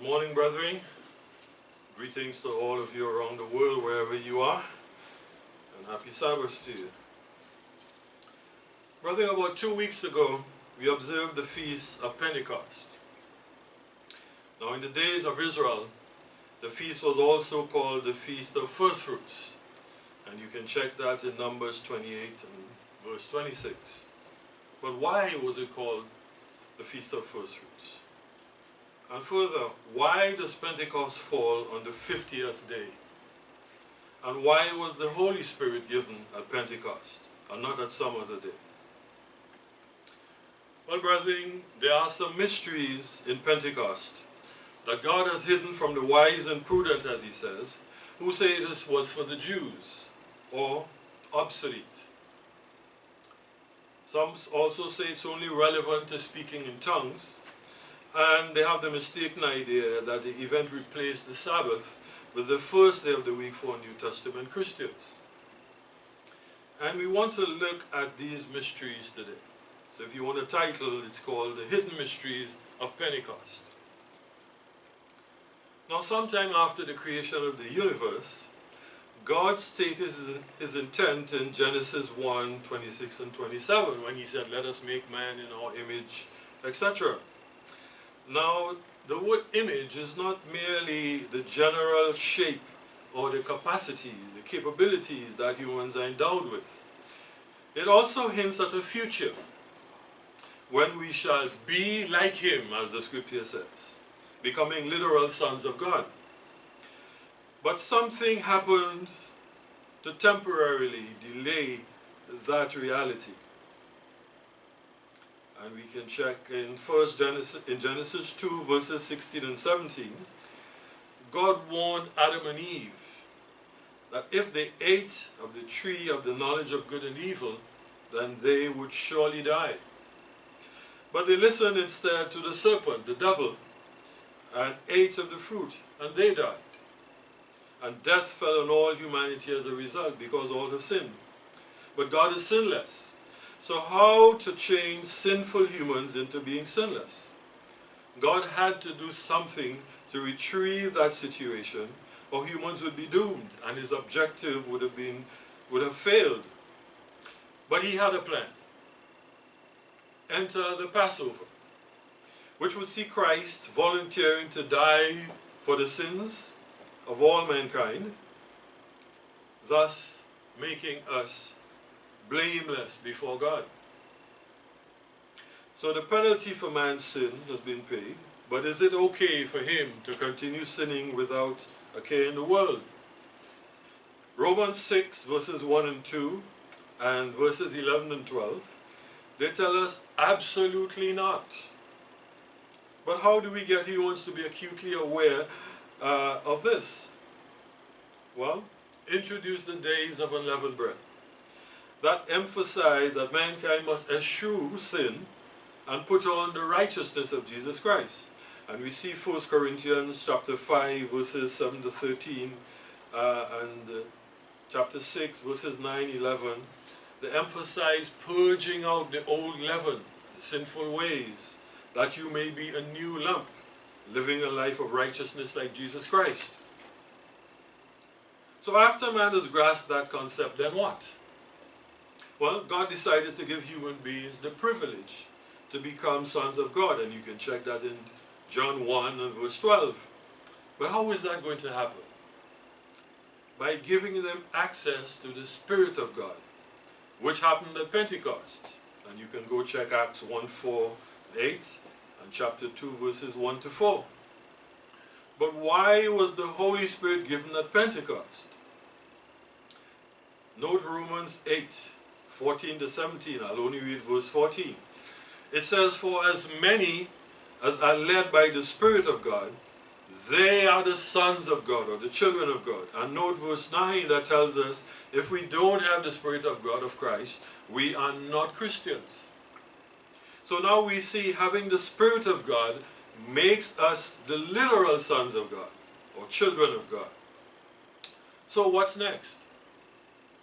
Good morning, brethren. Greetings to all of you around the world, wherever you are, and happy Sabbath to you. Brethren, about 2 weeks ago, we observed the Feast of Pentecost. Now, in the days of Israel, the feast was also called the Feast of First Fruits, and you can check that in Numbers 28 and verse 26. But why was it called the Feast of First Fruits? And further, why does Pentecost fall on the 50th day? And why was the Holy Spirit given at Pentecost and not at some other day? Well, brethren, there are some mysteries in Pentecost that God has hidden from the wise and prudent, as he says, who say this was for the Jews, or obsolete. Some also say it's only relevant to speaking in tongues, and they have the mistaken idea that the event replaced the Sabbath with the first day of the week for New Testament Christians. And we want to look at these mysteries today. So if you want a title, it's called The Hidden Mysteries of Pentecost. Now, sometime after the creation of the universe, God stated his intent in Genesis 1, 26 and 27, when he said, "Let us make man in our image," etc. Now, the word image is not merely the general shape or the capacity, the capabilities that humans are endowed with. It also hints at a future when we shall be like him, as the scripture says, becoming literal sons of God. But something happened to temporarily delay that reality. And we can check in Genesis 2, verses 16 and 17. God warned Adam and Eve that if they ate of the tree of the knowledge of good and evil, then they would surely die. But they listened instead to the serpent, the devil, and ate of the fruit, and they died. And death fell on all humanity as a result, because all have sinned. But God is sinless. So how to change sinful humans into being sinless? God had to do something to retrieve that situation, or humans would be doomed, and his objective would have failed. But he had a plan. Enter the Passover, which would see Christ volunteering to die for the sins of all mankind, thus making us blameless before God. So the penalty for man's sin has been paid, but is it okay for him to continue sinning without a care in the world? Romans 6, verses 1 and 2, and verses 11 and 12, they tell us absolutely not. But how do we get humans to be acutely aware of this? Well, introduce the days of unleavened bread. That emphasized that mankind must eschew sin and put on the righteousness of Jesus Christ. And we see 1 Corinthians chapter 5, verses 7 to 13, and chapter 6, verses 9, 11. They emphasize purging out the old leaven, the sinful ways, that you may be a new lump, living a life of righteousness like Jesus Christ. So after man has grasped that concept, then what? Well, God decided to give human beings the privilege to become sons of God, and you can check that in John 1 and verse 12. But how is that going to happen? By giving them access to the Spirit of God, which happened at Pentecost. And you can go check Acts 1, 4, 8, and chapter 2, verses 1 to 4. But why was the Holy Spirit given at Pentecost? Note Romans 8, 14 to 17. I'll only read verse 14. It says, "For as many as are led by the Spirit of God, they are the sons of God," or the children of God. And note verse 9 that tells us, if we don't have the Spirit of God, of Christ, we are not Christians. So now we see having the Spirit of God makes us the literal sons of God, or children of God. So what's next?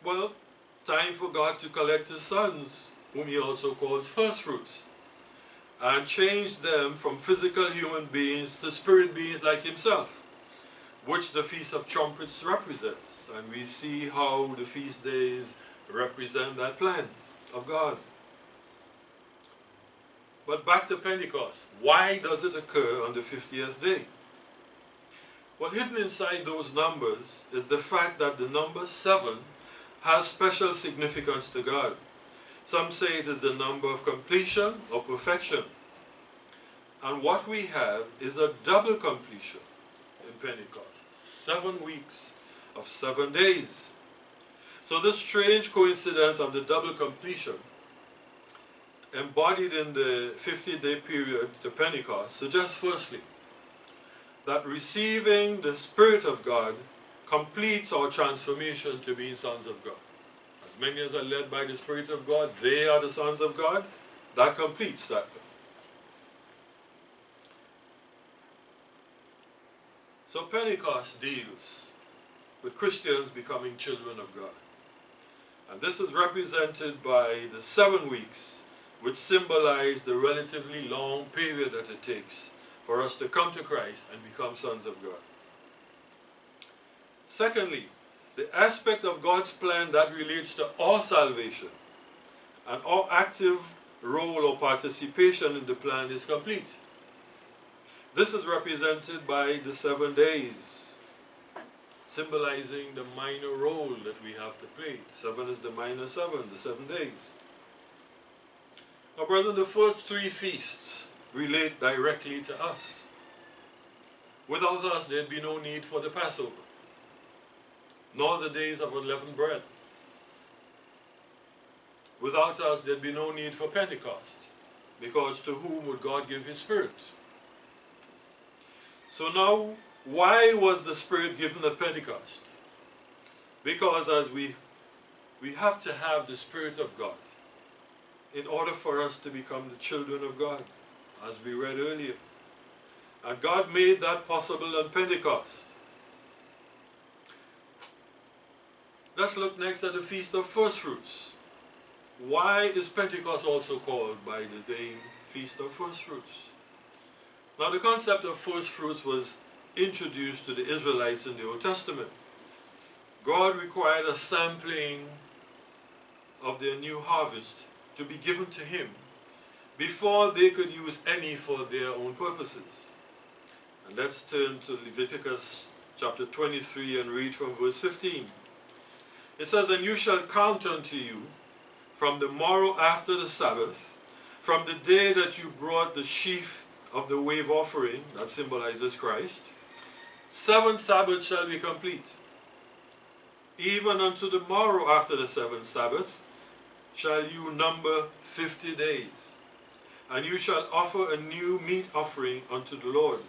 Well, time for God to collect his sons, whom he also calls first fruits. and changed them from physical human beings to spirit beings like himself, which the Feast of Trumpets represents. And we see how the feast days represent that plan of God. But back to Pentecost. Why does it occur on the 50th day? Well, hidden inside those numbers is the fact that the number 7 has special significance to God. Some say it is the number of completion or perfection. And what we have is a double completion in Pentecost. 7 weeks of 7 days. So this strange coincidence of the double completion embodied in the 50-day period to Pentecost suggests firstly that receiving the Spirit of God completes our transformation to being sons of God. As many as are led by the Spirit of God, they are the sons of God. That completes that. So Pentecost deals with Christians becoming children of God. And this is represented by the 7 weeks, which symbolize the relatively long period that it takes for us to come to Christ and become sons of God. Secondly, the aspect of God's plan that relates to our salvation and our active role or participation in the plan is complete. This is represented by the 7 days, symbolizing the minor role that we have to play. 7 is the minor 7, the 7 days. Now, brethren, the first 3 feasts relate directly to us. Without us, there'd be no need for the Passover, nor the days of unleavened bread. Without us, there'd be no need for Pentecost, because to whom would God give his Spirit? So now, why was the Spirit given at Pentecost? Because as we have to have the Spirit of God in order for us to become the children of God, as we read earlier. And God made that possible on Pentecost. Let's look next at the Feast of First Fruits. Why is Pentecost also called by the name Feast of First Fruits? Now, the concept of first fruits was introduced to the Israelites in the Old Testament. God required a sampling of their new harvest to be given to him before they could use any for their own purposes. And let's turn to Leviticus chapter 23 and read from verse 15. It says, "And you shall count unto you from the morrow after the Sabbath, from the day that you brought the sheaf of the wave offering," that symbolizes Christ, "7 Sabbaths shall be complete. Even unto the morrow after the 7th Sabbath shall you number 50 days. And you shall offer a new meat offering unto the Lord.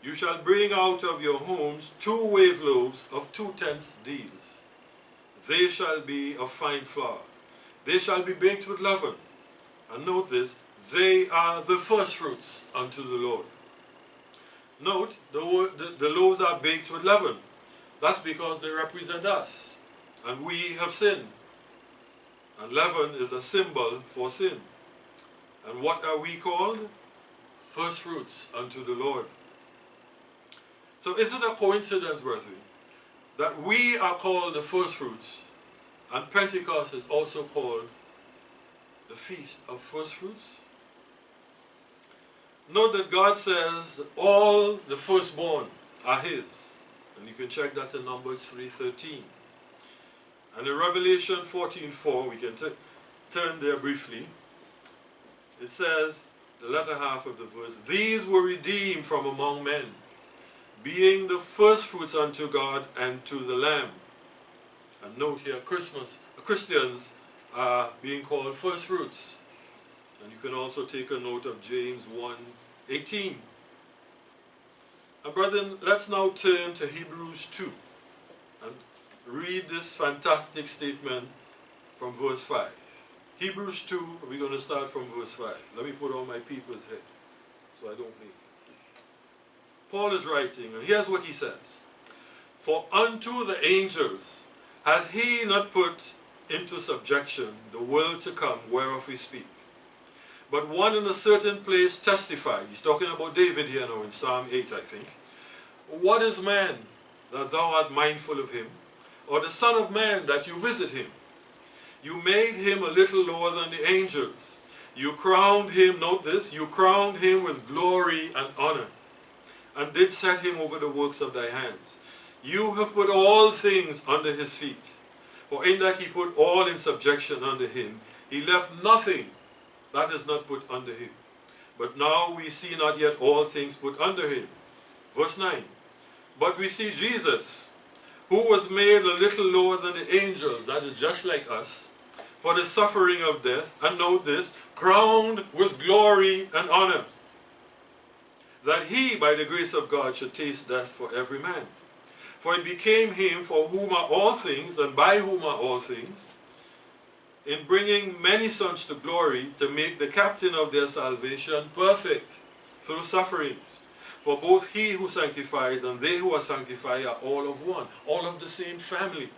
You shall bring out of your homes 2 wave loaves of 2/10 deals. They shall be of fine flour. They shall be baked with leaven." And note this, "they are the first fruits unto the Lord." Note, the loaves are baked with leaven. That's because they represent us. And we have sinned. And leaven is a symbol for sin. And what are we called? First fruits unto the Lord. So is it a coincidence, brethren, that we are called the first fruits, and Pentecost is also called the Feast of First Fruits? Note that God says all the firstborn are his. And you can check that in Numbers 3:13. And in Revelation 14:4, we can turn there briefly. It says, the latter half of the verse, "These were redeemed from among men, being the firstfruits unto God and to the Lamb." And note here, Christians are being called firstfruits. And you can also take a note of James 1:18. And brethren, let's now turn to Hebrews 2 and read this fantastic statement from verse 5. Hebrews 2, we're going to start from verse 5. Let me put on my people's head so I don't make it. Paul is writing, and here's what he says. "For unto the angels has he not put into subjection the world to come whereof we speak. But one in a certain place testified. He's talking about David here now in Psalm 8, I think. What is man that thou art mindful of him? Or the son of man that you visit him? You made him a little lower than the angels. You crowned him, note this, you crowned him with glory and honor, and did set him over the works of thy hands. You have put all things under his feet. For in that he put all in subjection under him, he left nothing that is not put under him. But now we see not yet all things put under him. Verse 9. But we see Jesus, who was made a little lower than the angels, that is just like us, for the suffering of death, and note this, crowned with glory and honor, that he, by the grace of God, should taste death for every man. For it became him for whom are all things, and by whom are all things, in bringing many sons to glory, to make the captain of their salvation perfect through sufferings. For both he who sanctifies and they who are sanctified are all of one, all of the same family.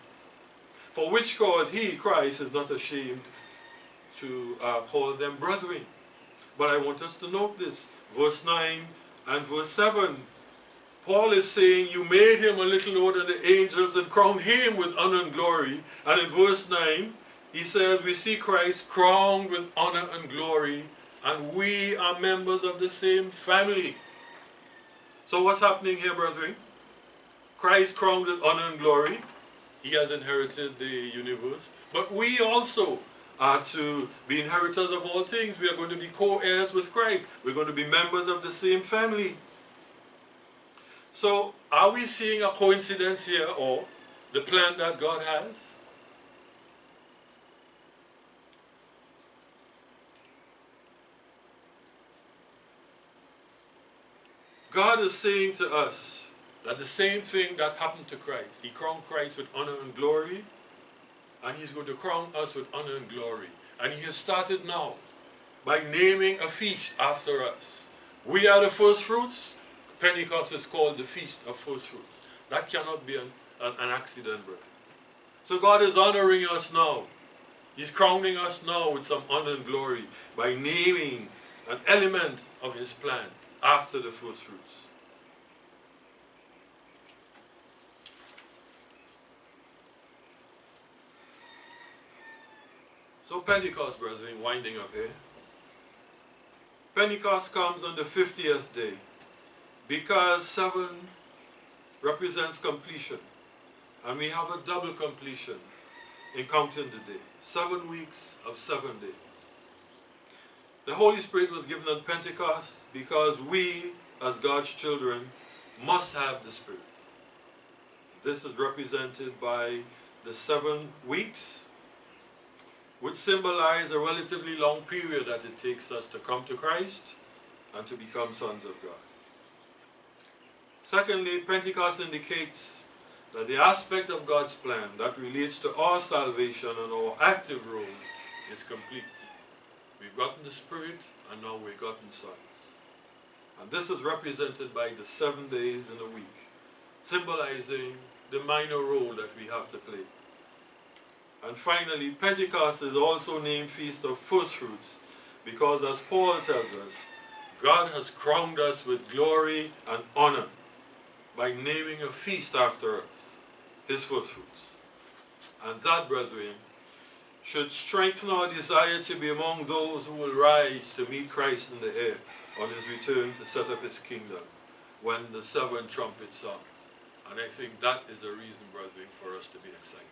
For which cause he, Christ, is not ashamed to call them brethren. But I want us to note this, verse 9 and verse 7. Paul is saying, you made him a little lower than the angels and crowned him with honor and glory. And in verse 9, he says, we see Christ crowned with honor and glory, and we are members of the same family. So what's happening here, brethren? Christ crowned with honor and glory. He has inherited the universe. But we also are to be inheritors of all things. We are going to be co-heirs with Christ. We're going to be members of the same family. So, are we seeing a coincidence here, or the plan that God has? God is saying to us that the same thing that happened to Christ, he crowned Christ with honor and glory, and he's going to crown us with honor and glory. And he has started now by naming a feast after us. We are the first fruits. Pentecost is called the Feast of First Fruits. That cannot be an accident, brother. So God is honoring us now. He's crowning us now with some honor and glory by naming an element of his plan after the first fruits. So Pentecost, brethren, winding up here. Pentecost comes on the 50th day, because 7 represents completion. And we have a double completion in counting the day. 7 weeks of 7 days. The Holy Spirit was given on Pentecost because we, as God's children, must have the Spirit. This is represented by the 7 weeks, which symbolize a relatively long period that it takes us to come to Christ and to become sons of God. Secondly, Pentecost indicates that the aspect of God's plan that relates to our salvation and our active role is complete. We've gotten the Spirit, and now we've gotten sons. And this is represented by the 7 days in a week, symbolizing the minor role that we have to play. And finally, Pentecost is also named Feast of First Fruits, because as Paul tells us, God has crowned us with glory and honor by naming a feast after us, his first fruits. And that, brethren, should strengthen our desire to be among those who will rise to meet Christ in the air on his return to set up his kingdom when the 7 trumpets sound. And I think that is a reason, brethren, for us to be excited.